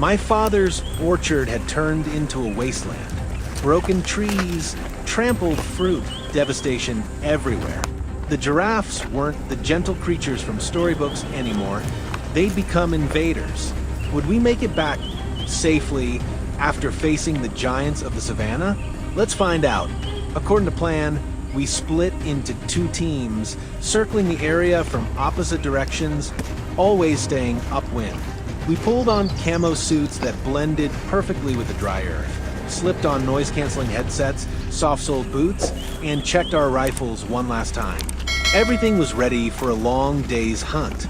My father's orchard had turned into a wasteland. Broken trees, trampled fruit, devastation everywhere. The giraffes weren't the gentle creatures from storybooks anymore. They'd become invaders. Would we make it back safely after facing the giants of the savannah? Let's find out. According to plan, we split into 2 teams, circling the area from opposite directions, always staying upwind. We pulled on camo suits that blended perfectly with the dry earth, slipped on noise-canceling headsets, soft-soled boots, and checked our rifles one last time. Everything was ready for a long day's hunt.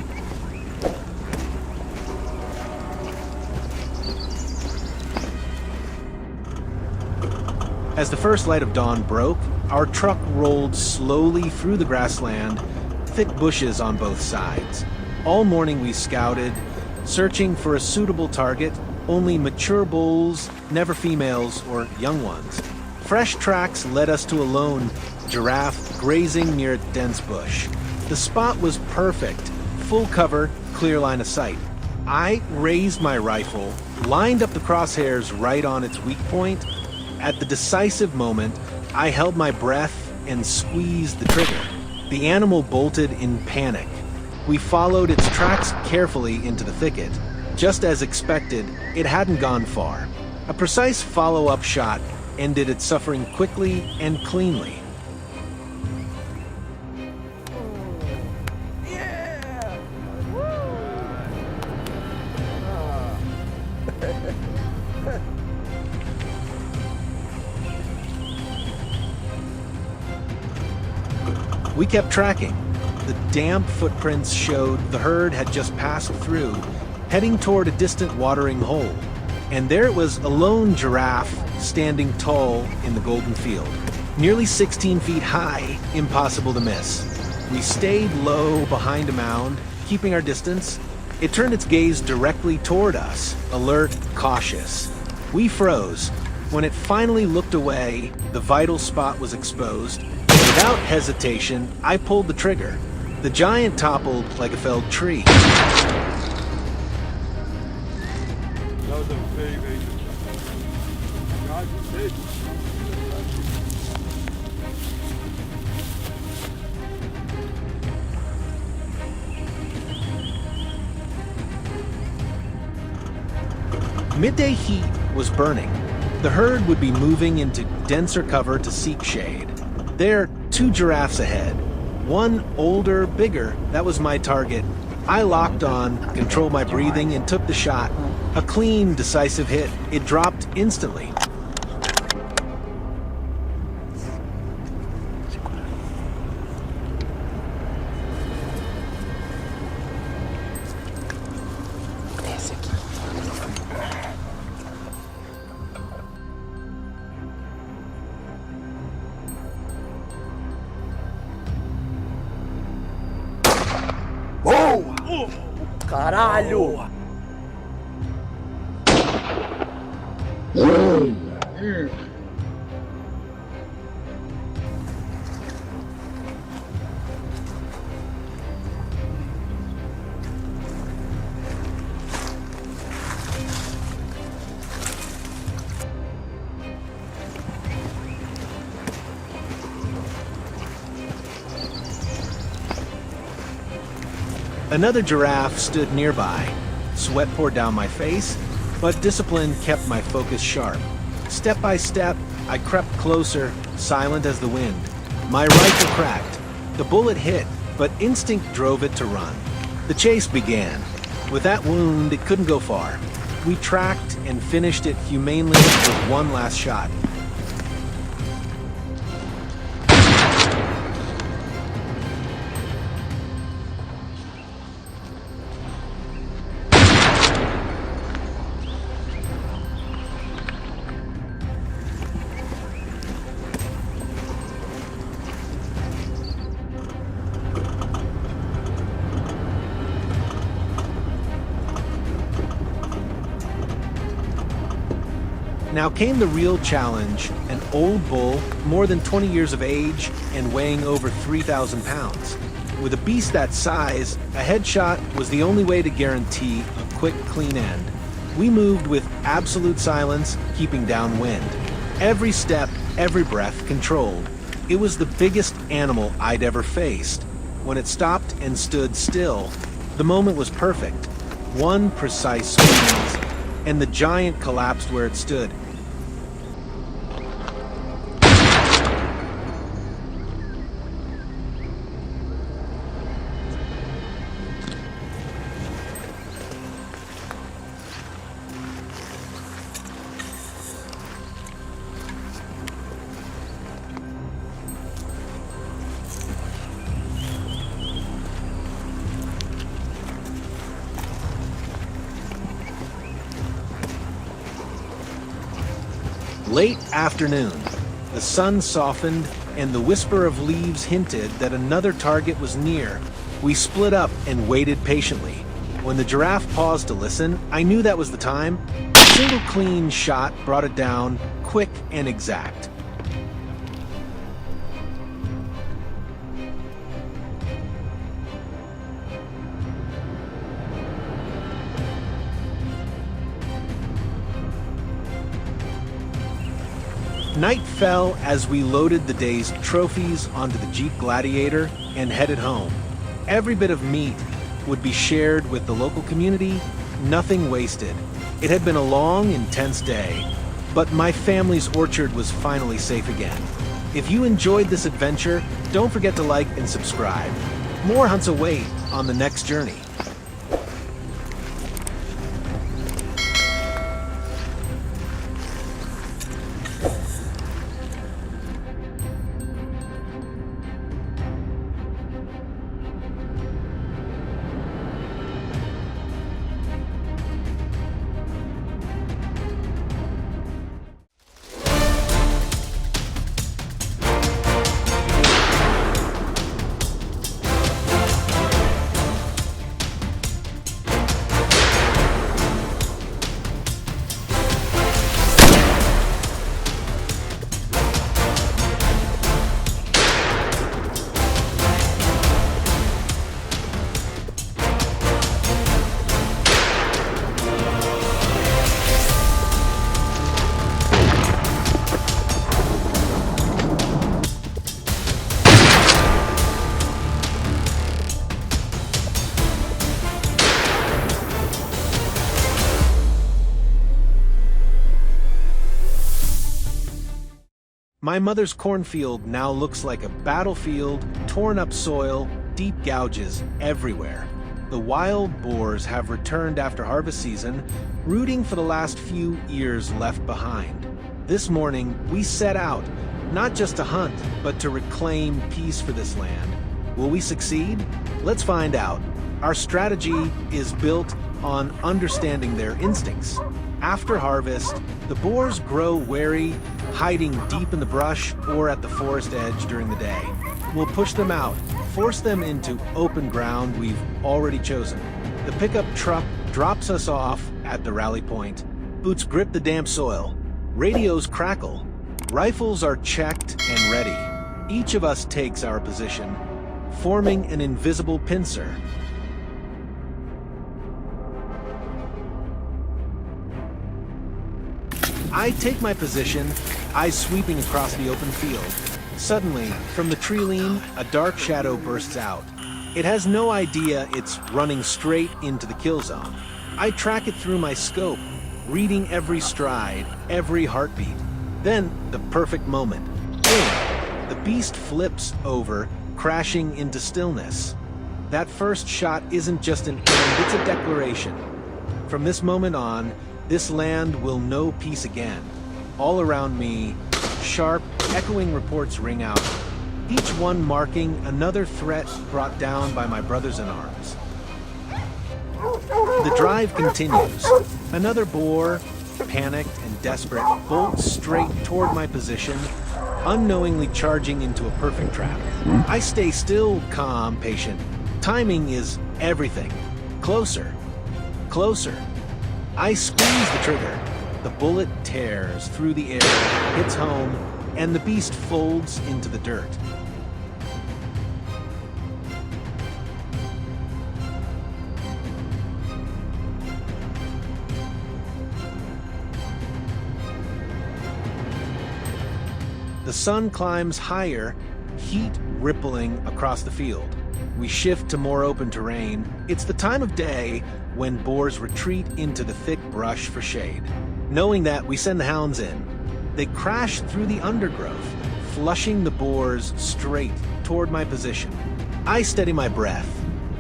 As the first light of dawn broke, our truck rolled slowly through the grassland, thick bushes on both sides. All morning we scouted, searching for a suitable target, only mature bulls, never females or young ones. Fresh tracks led us to a lone giraffe grazing near a dense bush. The spot was perfect, full cover, clear line of sight. I raised my rifle, lined up the crosshairs right on its weak point. At the decisive moment, I held my breath and squeezed the trigger. The animal bolted in panic. We followed its tracks carefully into the thicket. Just as expected, it hadn't gone far. A precise follow-up shot ended its suffering quickly and cleanly. We kept tracking. The damp footprints showed the herd had just passed through, heading toward a distant watering hole. And there it was, a lone giraffe standing tall in the golden field. Nearly 16 feet high, impossible to miss. We stayed low behind a mound, keeping our distance. It turned its gaze directly toward us, alert, cautious. We froze. When it finally looked away, the vital spot was exposed. Without hesitation, I pulled the trigger. The giant toppled like a felled tree. Midday heat was burning. The herd would be moving into denser cover to seek shade. There, 2 giraffes ahead. One older, bigger, that was my target. I locked on, controlled my breathing, and took the shot. A clean, decisive hit. It dropped instantly. Caralho! Another giraffe stood nearby. Sweat poured down my face, but discipline kept my focus sharp. Step by step, I crept closer, silent as the wind. My rifle cracked. The bullet hit, but instinct drove it to run. The chase began. With that wound, it couldn't go far. We tracked and finished it humanely with one last shot. Now came the real challenge, an old bull, more than 20 years of age and weighing over 3,000 pounds. With a beast that size, a headshot was the only way to guarantee a quick, clean end. We moved with absolute silence, keeping downwind. Every step, every breath controlled. It was the biggest animal I'd ever faced. When it stopped and stood still, the moment was perfect. One precise squeeze, and the giant collapsed where it stood. Late afternoon. The sun softened, and the whisper of leaves hinted that another target was near. We split up and waited patiently. When the giraffe paused to listen, I knew that was the time. A single clean shot brought it down, quick and exact. Night fell as we loaded the day's trophies onto the Jeep Gladiator and headed home. Every bit of meat would be shared with the local community, nothing wasted. It had been a long, intense day, but my family's orchard was finally safe again. If you enjoyed this adventure, don't forget to like and subscribe. More hunts await on the next journey. My mother's cornfield now looks like a battlefield, torn up soil, deep gouges everywhere. The wild boars have returned after harvest season, rooting for the last few ears left behind. This morning, we set out, not just to hunt, but to reclaim peace for this land. Will we succeed? Let's find out. Our strategy is built on understanding their instincts. After harvest, the boars grow wary, hiding deep in the brush or at the forest edge during the day. We'll push them out, force them into open ground we've already chosen. The pickup truck drops us off at the rally point. Boots grip the damp soil. Radios crackle. Rifles are checked and ready. Each of us takes our position, forming an invisible pincer. I take my position, eyes sweeping across the open field. Suddenly, from the tree lean, a dark shadow bursts out. It has no idea it's running straight into the kill zone. I track it through my scope, reading every stride, every heartbeat. Then, the perfect moment. Boom! The beast flips over, crashing into stillness. That first shot isn't just an end, it's a declaration. From this moment on, this land will know peace again. All around me, sharp, echoing reports ring out, each one marking another threat brought down by my brothers in arms. The drive continues. Another boar, panicked and desperate, bolts straight toward my position, unknowingly charging into a perfect trap. I stay still, calm, patient. Timing is everything. Closer. Closer. I squeeze the trigger. The bullet tears through the air, hits home, and the beast folds into the dirt. The sun climbs higher, heat rippling across the field. We shift to more open terrain. It's the time of day when boars retreat into the thick brush for shade. Knowing that, we send the hounds in. They crash through the undergrowth, flushing the boars straight toward my position. I steady my breath.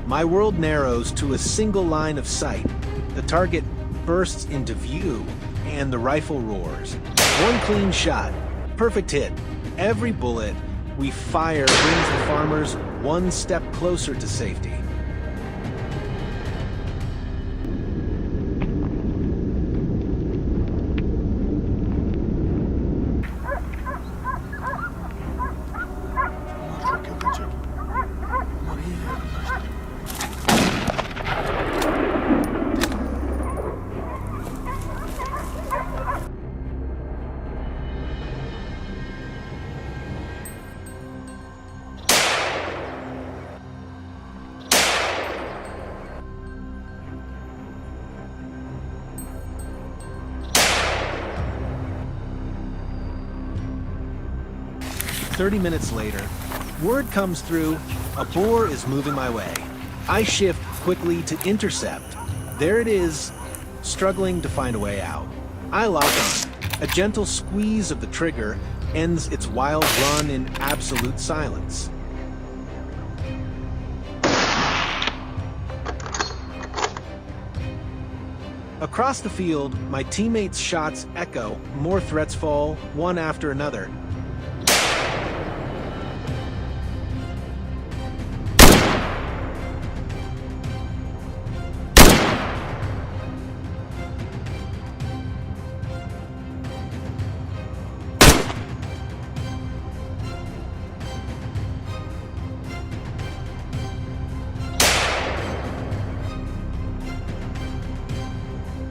My world narrows to a single line of sight. The target bursts into view, and the rifle roars. One clean shot. Perfect hit. Every bullet we fire brings the farmers one step closer to safety. "30 minutes later, word comes through, a boar is moving my way. I shift quickly to intercept. There it is, struggling to find a way out. I lock on. A gentle squeeze of the trigger ends its wild run in absolute silence. Across the field, my teammates' shots echo. More threats fall, one after another.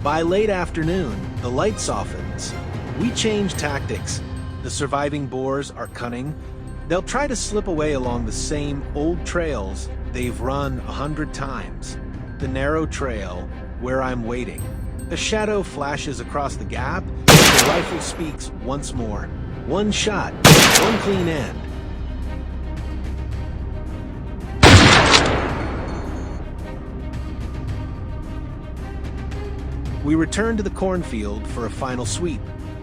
By late afternoon, the light softens. We change tactics. The surviving boars are cunning. They'll try to slip away along the same old trails they've run 100 times. The narrow trail where I'm waiting. A shadow flashes across the gap, and the rifle speaks once more. One shot, one clean end. We return to the cornfield for a final sweep.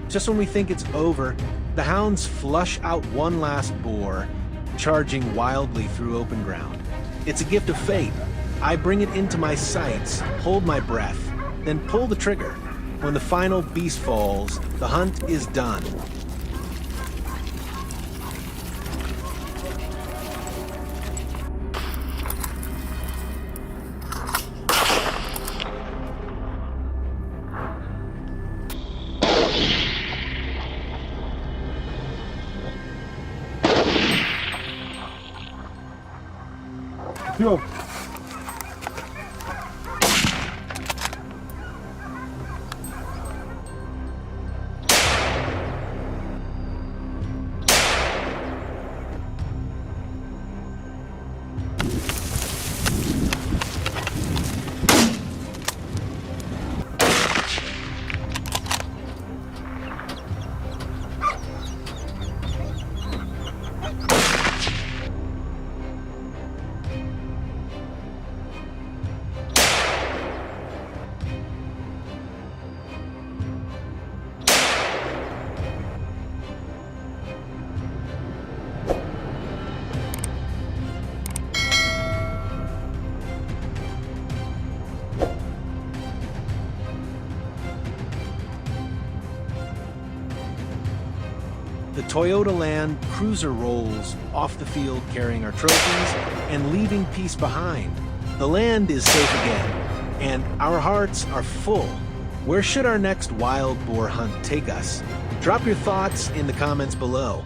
Just when we think it's over, the hounds flush out one last boar, charging wildly through open ground. It's a gift of fate. I bring it into my sights, hold my breath, then pull the trigger. When the final beast falls, the hunt is done. Yo. The Toyota Land Cruiser rolls off the field carrying our trophies and leaving peace behind. The land is safe again, and our hearts are full. Where should our next wild boar hunt take us? Drop your thoughts in the comments below.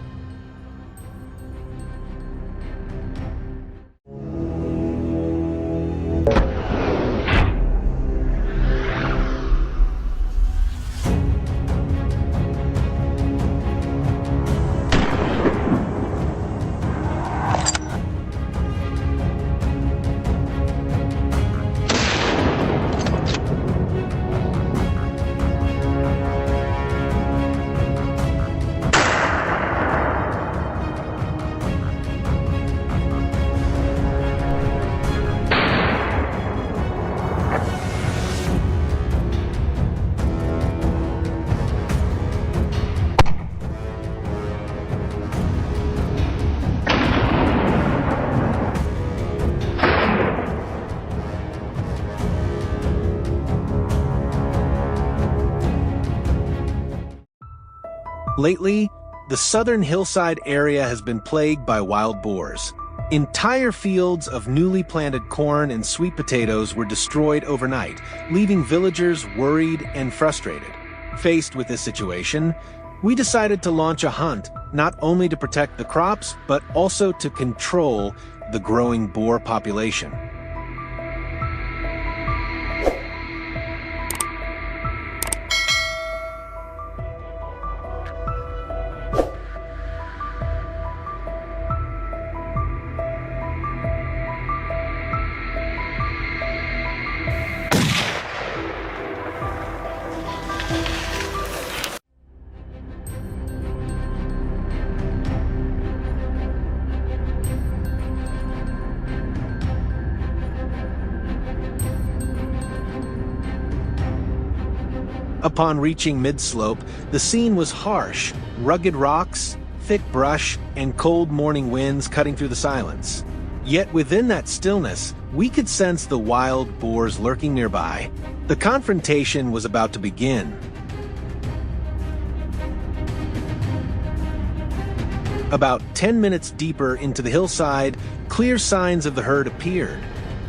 Lately, the southern hillside area has been plagued by wild boars. Entire fields of newly planted corn and sweet potatoes were destroyed overnight, leaving villagers worried and frustrated. Faced with this situation, we decided to launch a hunt, not only to protect the crops, but also to control the growing boar population. Upon reaching mid-slope, the scene was harsh. Rugged rocks, thick brush, and cold morning winds cutting through the silence. Yet within that stillness, we could sense the wild boars lurking nearby. The confrontation was about to begin. About 10 minutes deeper into the hillside, clear signs of the herd appeared.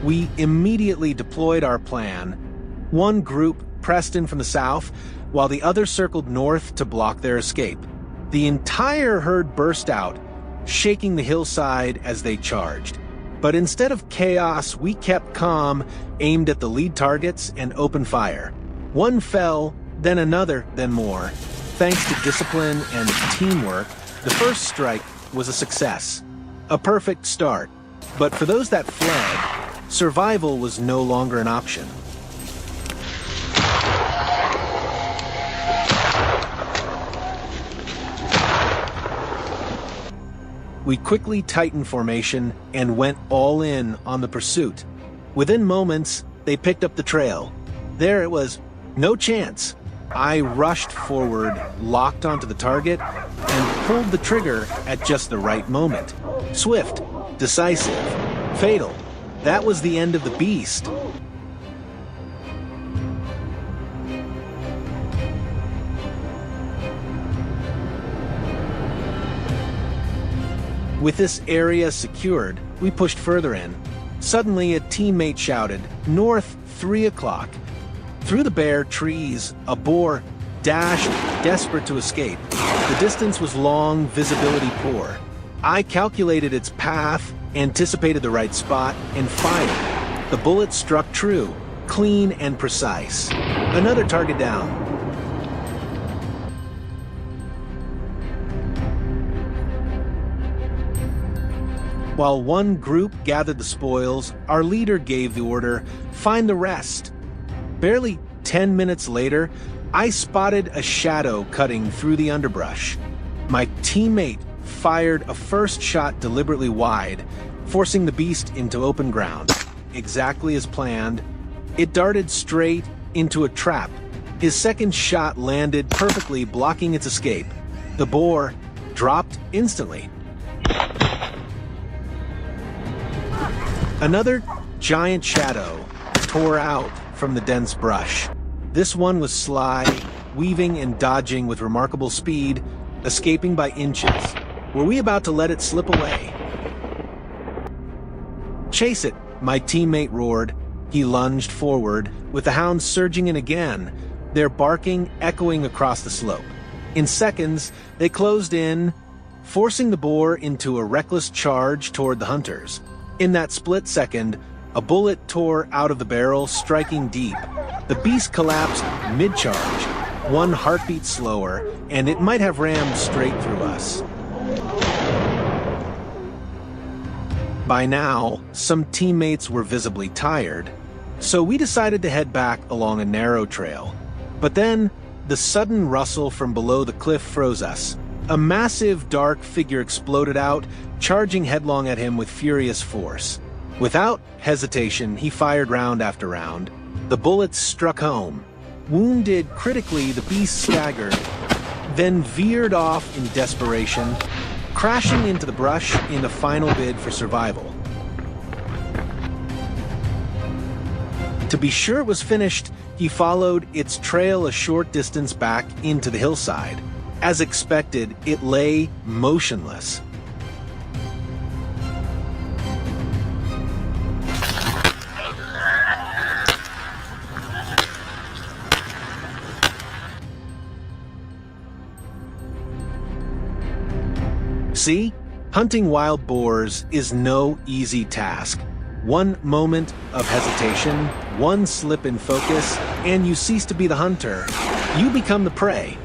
We immediately deployed our plan. One group pressed in from the south, while the other circled north to block their escape. The entire herd burst out, shaking the hillside as they charged. But instead of chaos, we kept calm, aimed at the lead targets, and opened fire. One fell, then another, then more. Thanks to discipline and teamwork, the first strike was a success. A perfect start. But for those that fled, survival was no longer an option. We quickly tightened formation and went all in on the pursuit. Within moments, they picked up the trail. There it was, no chance. I rushed forward, locked onto the target, and pulled the trigger at just the right moment. Swift, decisive, fatal. That was the end of the beast. With this area secured, we pushed further in. Suddenly, a teammate shouted, "North, 3 o'clock." Through the bare trees, a boar dashed, desperate to escape. The distance was long, visibility poor. I calculated its path, anticipated the right spot, and fired. The bullet struck true, clean and precise. Another target down. While one group gathered the spoils, our leader gave the order, "Find the rest." Barely 10 minutes later, I spotted a shadow cutting through the underbrush. My teammate fired a first shot deliberately wide, forcing the beast into open ground. Exactly as planned, it darted straight into a trap. His second shot landed perfectly, blocking its escape. The boar dropped instantly. Another giant shadow tore out from the dense brush. This one was sly, weaving and dodging with remarkable speed, escaping by inches. Were we about to let it slip away? "Chase it," my teammate roared. He lunged forward, with the hounds surging in again, their barking echoing across the slope. In seconds, they closed in, forcing the boar into a reckless charge toward the hunters. In that split second, a bullet tore out of the barrel, striking deep. The beast collapsed mid-charge, one heartbeat slower, and it might have rammed straight through us. By now, some teammates were visibly tired, so we decided to head back along a narrow trail. But then, the sudden rustle from below the cliff froze us. A massive, dark figure exploded out, charging headlong at him with furious force. Without hesitation, he fired round after round. The bullets struck home. Wounded critically, the beast staggered, then veered off in desperation, crashing into the brush in a final bid for survival. To be sure it was finished, he followed its trail a short distance back into the hillside. As expected, it lay motionless. See? Hunting wild boars is no easy task. One moment of hesitation, one slip in focus, and you cease to be the hunter. You become the prey.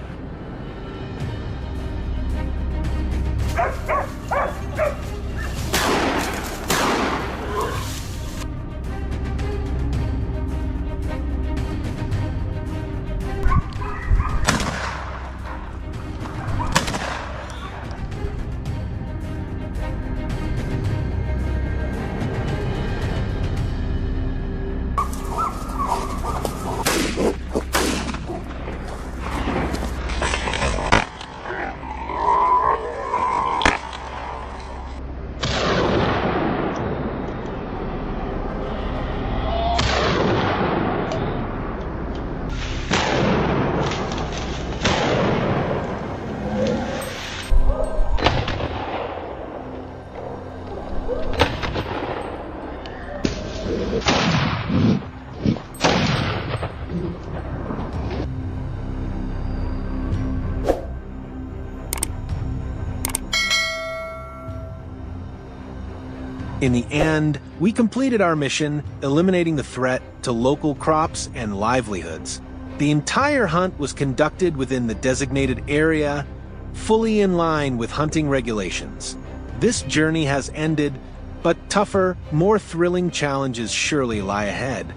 In the end, we completed our mission, eliminating the threat to local crops and livelihoods. The entire hunt was conducted within the designated area, fully in line with hunting regulations. This journey has ended, but tougher, more thrilling challenges surely lie ahead.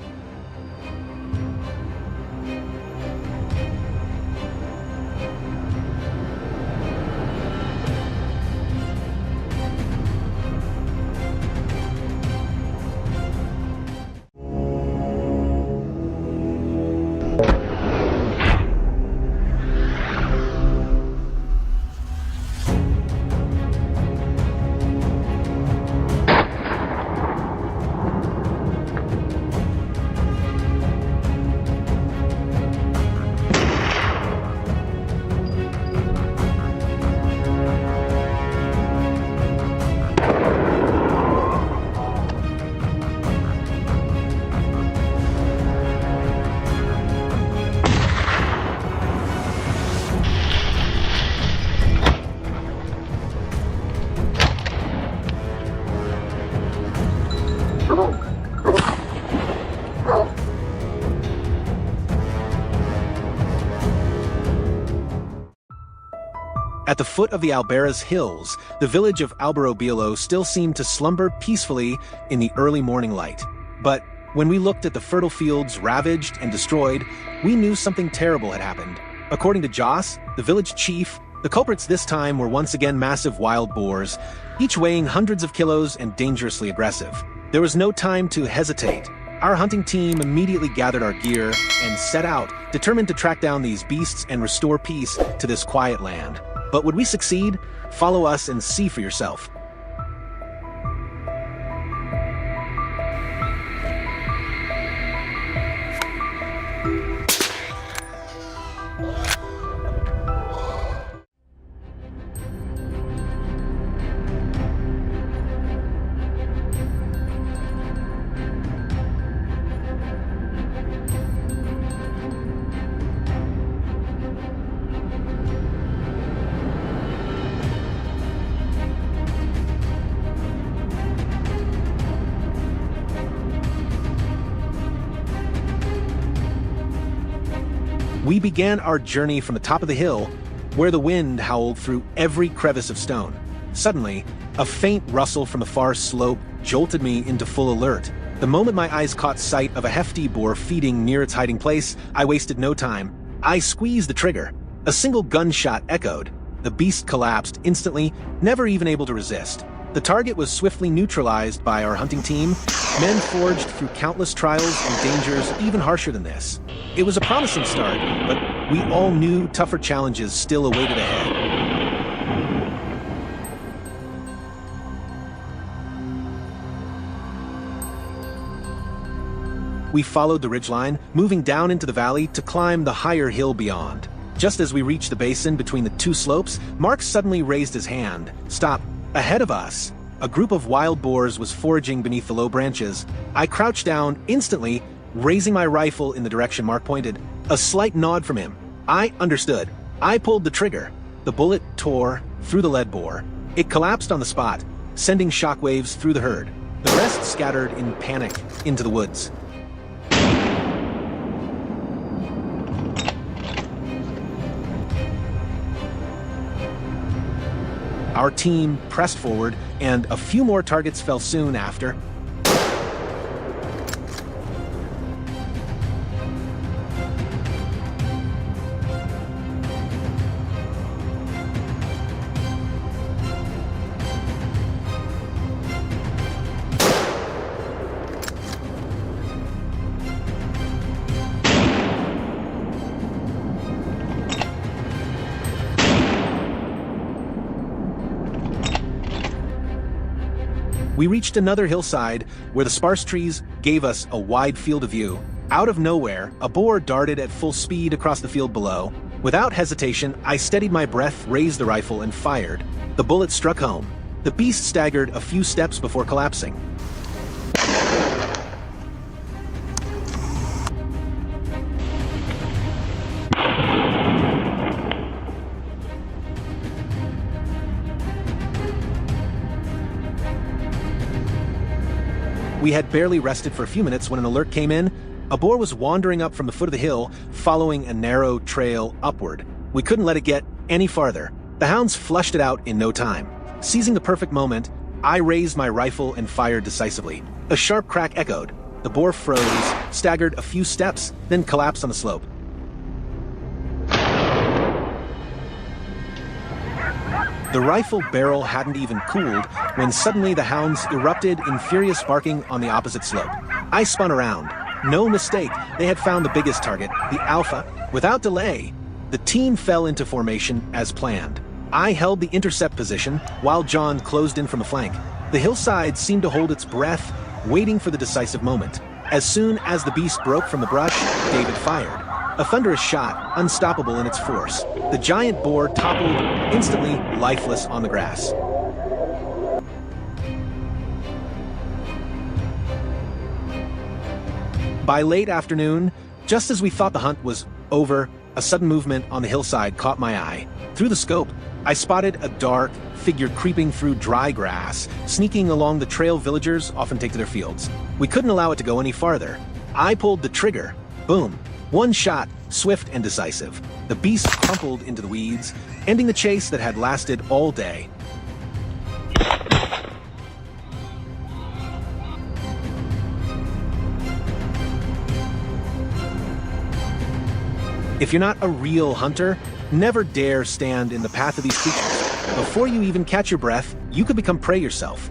At the foot of the Alberas Hills, the village of Alberobilo still seemed to slumber peacefully in the early morning light. But when we looked at the fertile fields ravaged and destroyed, we knew something terrible had happened. According to Joss, the village chief, the culprits this time were once again massive wild boars, each weighing hundreds of kilos and dangerously aggressive. There was no time to hesitate. Our hunting team immediately gathered our gear and set out, determined to track down these beasts and restore peace to this quiet land. But would we succeed? Follow us and see for yourself. We began our journey from the top of the hill, where the wind howled through every crevice of stone. Suddenly, a faint rustle from the far slope jolted me into full alert. The moment my eyes caught sight of a hefty boar feeding near its hiding place, I wasted no time. I squeezed the trigger. A single gunshot echoed. The beast collapsed instantly, never even able to resist. The target was swiftly neutralized by our hunting team, men forged through countless trials and dangers even harsher than this. It was a promising start, but we all knew tougher challenges still awaited ahead. We followed the ridgeline, moving down into the valley to climb the higher hill beyond. Just as we reached the basin between the two slopes, Mark suddenly raised his hand. Stop. Ahead of us, a group of wild boars was foraging beneath the low branches. I crouched down instantly, raising my rifle in the direction Mark pointed. A slight nod from him. I understood. I pulled the trigger. The bullet tore through the lead boar. It collapsed on the spot, sending shockwaves through the herd. The rest scattered in panic into the woods. Our team pressed forward, and a few more targets fell soon after. We reached another hillside where the sparse trees gave us a wide field of view. Out of nowhere, a boar darted at full speed across the field below. Without hesitation, I steadied my breath, raised the rifle, and fired. The bullet struck home. The beast staggered a few steps before collapsing. We had barely rested for a few minutes when an alert came in. A boar was wandering up from the foot of the hill, following a narrow trail upward. We couldn't let it get any farther. The hounds flushed it out in no time. Seizing the perfect moment, I raised my rifle and fired decisively. A sharp crack echoed. The boar froze, staggered a few steps, then collapsed on the slope. The rifle barrel hadn't even cooled when suddenly the hounds erupted in furious barking on the opposite slope. I spun around. No mistake, they had found the biggest target, the alpha. Without delay, the team fell into formation as planned. I held the intercept position while John closed in from the flank. The hillside seemed to hold its breath, waiting for the decisive moment. As soon as the beast broke from the brush, David fired. A thunderous shot, unstoppable in its force. The giant boar toppled, instantly lifeless on the grass. By late afternoon, just as we thought the hunt was over, a sudden movement on the hillside caught my eye. Through the scope, I spotted a dark figure creeping through dry grass, sneaking along the trail villagers often take to their fields. We couldn't allow it to go any farther. I pulled the trigger. Boom. One shot, swift and decisive. The beast crumpled into the weeds, ending the chase that had lasted all day. If you're not a real hunter, never dare stand in the path of these creatures. Before you even catch your breath, you could become prey yourself.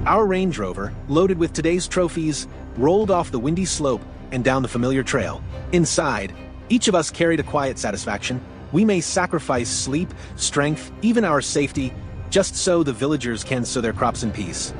Our Range Rover, loaded with today's trophies, rolled off the windy slope and down the familiar trail. Inside, each of us carried a quiet satisfaction. We may sacrifice sleep, strength, even our safety, just so the villagers can sow their crops in peace.